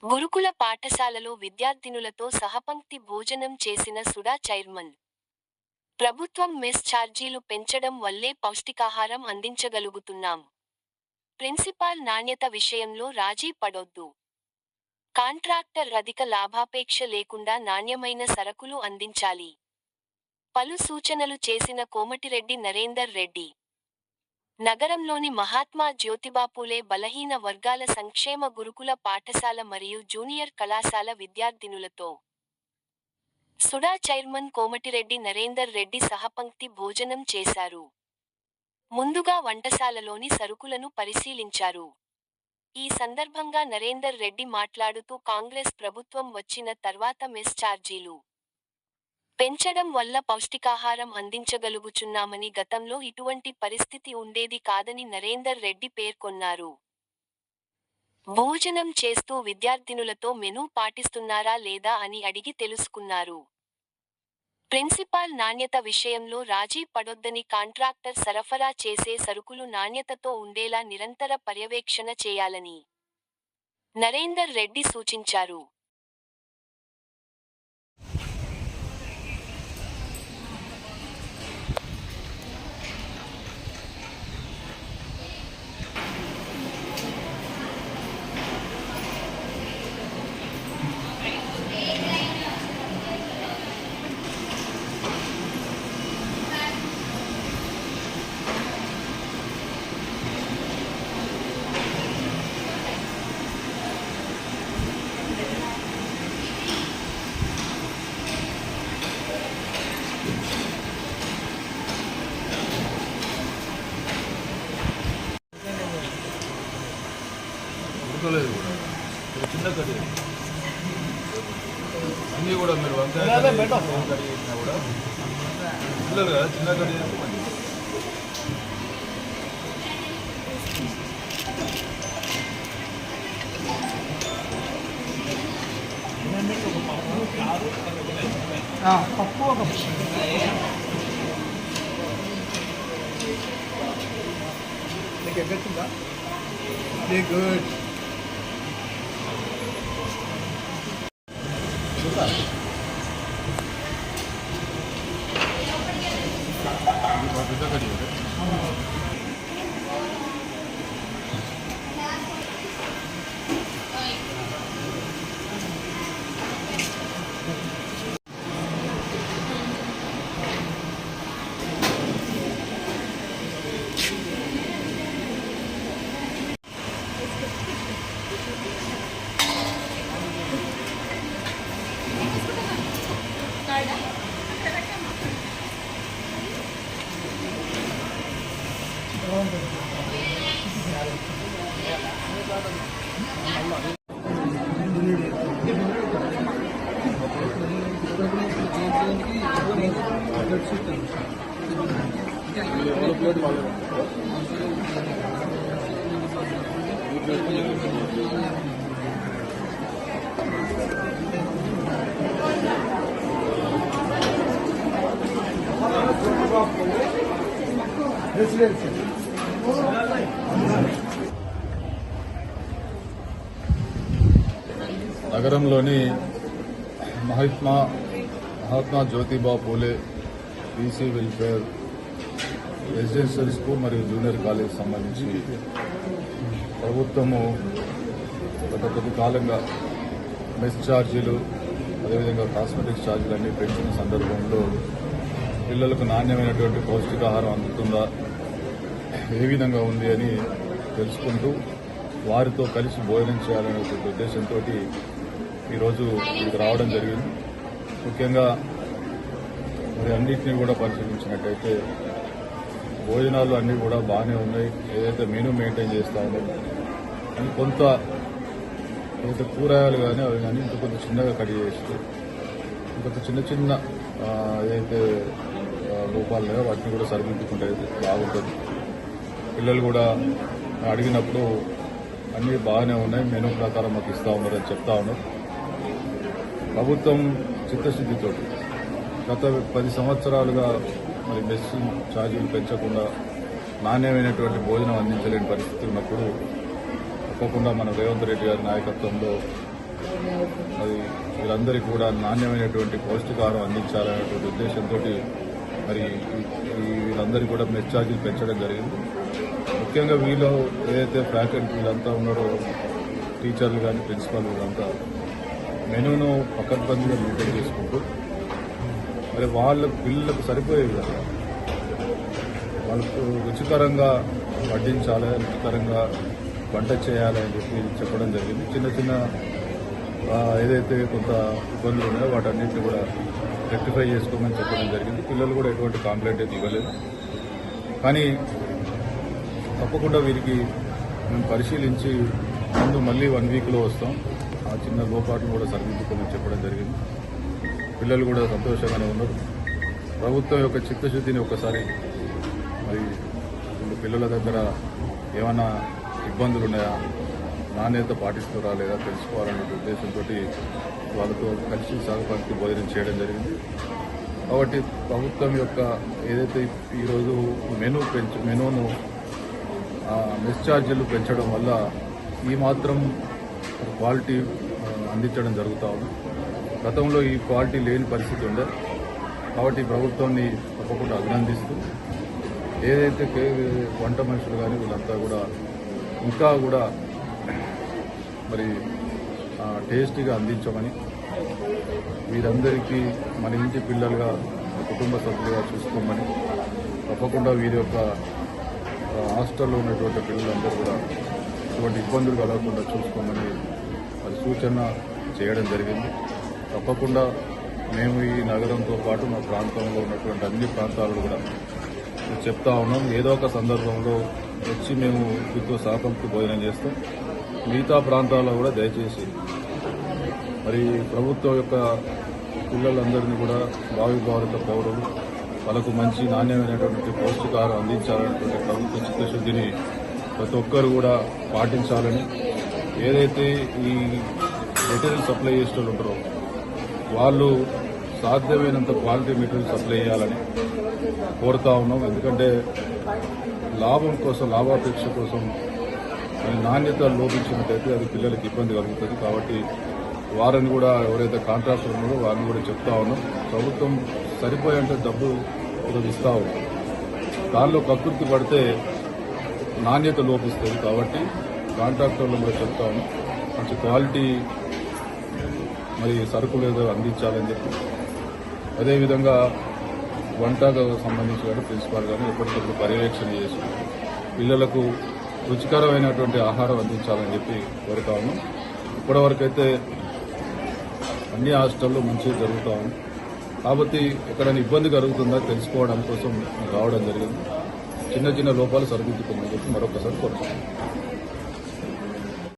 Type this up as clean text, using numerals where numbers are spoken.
గురుకుల పాఠశాలలో విద్యార్థినులతో సహపంక్తి భోజనం చేసిన సుడా చైర్మన్. ప్రభుత్వం మెస్ ఛార్జీలు పెంచడం వల్లే పౌష్టికాహారం అందించగలుగుతున్నాం. ప్రిన్సిపాల్ నాణ్యత విషయంలో రాజీ పడొద్దు. కాంట్రాక్టర్ అధిక లాభాపేక్ష లేకుండా నాణ్యమైన సరకులు అందించాలి. పలు సూచనలు చేసిన కోమటిరెడ్డి నరేందర్ రెడ్డి. నగరంలోని మహాత్మా జ్యోతిబాపూలే బలహీన వర్గాల సంక్షేమ గురుకుల పాఠశాల మరియు జూనియర్ కళాశాల విద్యార్థినులతో సుడా చైర్మన్ కోమటిరెడ్డి నరేందర్ రెడ్డి సహపంక్తి భోజనం చేశారు. ముందుగా వంటశాలలోని సరుకులను పరిశీలించారు. ఈ సందర్భంగా నరేందర్ రెడ్డి మాట్లాడుతూ కాంగ్రెస్ ప్రభుత్వం వచ్చిన తర్వాత మెస్ ఛార్జీలు పెంచడం వల్ల పౌష్టికాహారం అందించగలుగుచున్నామని, గతంలో ఇటువంటి పరిస్థితి ఉండేది కాదని నరేందర్ రెడ్డి పేర్కొన్నారు. భోజనం చేస్తూ విద్యార్థినులతో మెనూ పాటిస్తున్నారా లేదా అని అడిగి తెలుసుకున్నారు. ప్రిన్సిపాల్ నాణ్యత విషయంలో రాజీ పడొద్దని, కాంట్రాక్టర్ సరఫరా చేసే సరుకులు నాణ్యతతో ఉండేలా నిరంతర పర్యవేక్షణ చేయాలని నరేందర్ రెడ్డి సూచించారు. ఉడకలేదు కూడా చిన్న కర్రీ అన్నీ కూడా మీరు వంకాయ కర్రీ చేసినా కూడా పిల్లలు కదా చిన్న కర్రీ చేస్తే మంచిది. పప్పు ఒక నీకు ఎగ్గొచ్చిందా? గుడ్. పెద్ద కర్రీ నగరంలోని Mahatma Jyotiba Phule BC welfare residential school మరియు జూనియర్ కాలేజ్ సంబంధించి ప్రభుత్వము గత కొద్ది కాలంగా మెస్ ఛార్జీలు అదేవిధంగా కాస్మెటిక్స్ ఛార్జీలు అన్ని పెంచిన సందర్భంలో పిల్లలకు నాణ్యమైనటువంటి పౌష్టికాహారం అందుతుందా, ఏ విధంగా ఉంది అని తెలుసుకుంటూ వారితో కలిసి భోజనం చేయాలనే ఉద్దేశంతో ఈరోజు ఇక్కడికి రావడం జరిగింది. ముఖ్యంగా మరి అన్నింటినీ కూడా పరిశీలించినట్టయితే భోజనాలు అన్నీ కూడా బాగానే ఉన్నాయి. ఏదైతే మెనూ మెయింటైన్ చేస్తా ఉన్నాం అని కొంత ఏదైతే కూరగాయలు కానీ అవి కానీ ఇంకా కొంచెం చిన్నగా కట్ చేస్తూ ఇంకొక చిన్న చిన్న ఏదైతే లోపాలు లేవో వాటిని కూడా సరిదిద్దుకుంటే బాగుంటుంది. పిల్లలు కూడా అడిగినప్పుడు అన్నీ బాగానే ఉన్నాయి, మెనూ ప్రకారం మాకు ఇస్తా ఉన్నారని చెప్తా ఉన్నారు. ప్రభుత్వం చిత్తశుద్ధితో గత 10 సంవత్సరాలుగా మరి మెస్ ఛార్జీలు పెంచకుండా నాణ్యమైనటువంటి భోజనం అందించలేని పరిస్థితి ఉన్నప్పుడు తప్పకుండా మన రేవంత్ రెడ్డి గారి నాయకత్వంలో అది వీళ్ళందరికీ కూడా నాణ్యమైనటువంటి పౌష్టికాహారం అందించాలనేటువంటి ఉద్దేశంతో మరి వీళ్ళందరికీ కూడా మెస్ ఛార్జీలు పెంచడం జరిగింది. ముఖ్యంగా వీళ్ళు ఏదైతే ఫ్యాకల్టీ వీళ్ళంతా ఉన్నారో టీచర్లు కానీ ప్రిన్సిపాల్ వీళ్ళంతా మెనూను పకడ్బందీగా మెయింటైన్ చేసుకుంటూ మరి వాళ్ళ పిల్లలకు సరిపోయే విధంగా వాళ్ళకు రుచికరంగా వడ్డించాలి, రుచికరంగా వంట చేయాలి అని చెప్పడం జరిగింది. చిన్న చిన్న ఏదైతే కొంత ఇబ్బందులు ఉన్నాయో వాటన్నిటిని కూడా రెక్టిఫై చేసుకోమని చెప్పడం జరిగింది. పిల్లలు కూడా ఎటువంటి కాంప్లైంట్ అయితే ఇవ్వలేదు. కానీ తప్పకుండా వీరికి మేము పరిశీలించి ముందు మళ్ళీ 1 వీక్లో వస్తాం, ఆ చిన్న లోపాట్లు కూడా సరిదిద్దుకోమని చెప్పడం జరిగింది. పిల్లలు కూడా సంతోషంగానే ఉన్నారు. ప్రభుత్వం యొక్క చిత్తశుద్ధిని ఒకసారి మరి పిల్లల దగ్గర ఏమైనా ఇబ్బందులు ఉన్నాయా, నాణ్యత పాటిస్తున్నారా లేదా తెలుసుకోవాలనే ఉద్దేశంతో వాళ్ళతో కలిసి సహపంక్తి భోజనం చేయడం జరిగింది. కాబట్టి ప్రభుత్వం యొక్క ఏదైతే ఈరోజు మెనూను మెస్ ఛార్జీలు పెంచడం వల్ల ఈ మాత్రం క్వాలిటీ అందించడం జరుగుతూ ఉంది. గతంలో ఈ క్వాలిటీ లేని పరిస్థితి ఉండే. కాబట్టి ప్రభుత్వాన్ని తప్పకుండా అభినందిస్తూ ఏదైతే వంట మనుషులు కానీ వీళ్ళంతా కూడా ఇంకా కూడా మరి టేస్టీగా అందించమని, వీరందరికీ మన ఇంటి పిల్లలుగా కుటుంబ సభ్యులుగా చూసుకోమని, తప్పకుండా వీరి యొక్క హాస్టల్లో ఉన్నటువంటి పిల్లలందరూ కూడా ఇటువంటి ఇబ్బందులు కలగకుండా చూసుకోమని మరి సూచన చేయడం జరిగింది. తప్పకుండా మేము ఈ నగరంతో పాటు మా ప్రాంతంలో ఉన్నటువంటి అన్ని ప్రాంతాలను కూడా చెప్తా ఉన్నాం. ఏదో ఒక సందర్భంలో వచ్చి మేము వీటితో సహపంక్తి భోజనం చేస్తాం. మిగతా ప్రాంతాల్లో కూడా దయచేసి మరి ప్రభుత్వం యొక్క పిల్లలందరినీ కూడా భావి భారత పౌరులు వాళ్ళకు మంచి నాణ్యమైనటువంటి పౌష్టికాహారం అందించాలనేటువంటి ప్రభుత్వ చిత్తశుద్ధిని ప్రతి ఒక్కరు కూడా పాటించాలని, ఏదైతే ఈ మెటీరియల్ సప్లై చేసే ఉంటారో వాళ్ళు సాధ్యమైనంత క్వాలిటీ మెటీరియల్ సప్లై చేయాలని కోరుతా ఉన్నాం. ఎందుకంటే లాభం కోసం, లాభాపేక్ష కోసం నాణ్యత లోపించినట్టయితే అది పిల్లలకి ఇబ్బంది కలుగుతుంది. కాబట్టి వారిని కూడా ఎవరైతే కాంట్రాక్టర్ ఉన్నారో వారిని కూడా చెప్తా ఉన్నాం. ప్రభుత్వం సరిపోయేంత డబ్బు ఈరోజు ఇస్తా ఉన్నాం. దానిలో కకృతి పడితే నాణ్యత లోపిస్తుంది. కాబట్టి కాంట్రాక్టర్లు కూడా చెప్తా ఉన్నాం, మంచి క్వాలిటీ మరి సరుకులు ఏదో అందించాలని చెప్పి. అదేవిధంగా వంటకు సంబంధించి కానీ ప్రిన్సిపాల్ కానీ ఎప్పటికప్పుడు పర్యవేక్షణ చేసి పిల్లలకు రుచికరమైనటువంటి ఆహారం అందించాలని చెప్పి కోరుతా ఉన్నాం. ఇప్పటివరకైతే అన్ని హాస్టల్లో మంచిగా జరుగుతూ ఉంది. కాబట్టి ఎక్కడైనా ఇబ్బంది కలుగుతుందా తెలుసుకోవడం కోసం రావడం జరిగింది. చిన్న చిన్న లోపాలు సరిదిద్దుకోమని చెప్పి మరొకసారి కోరుతున్నాం.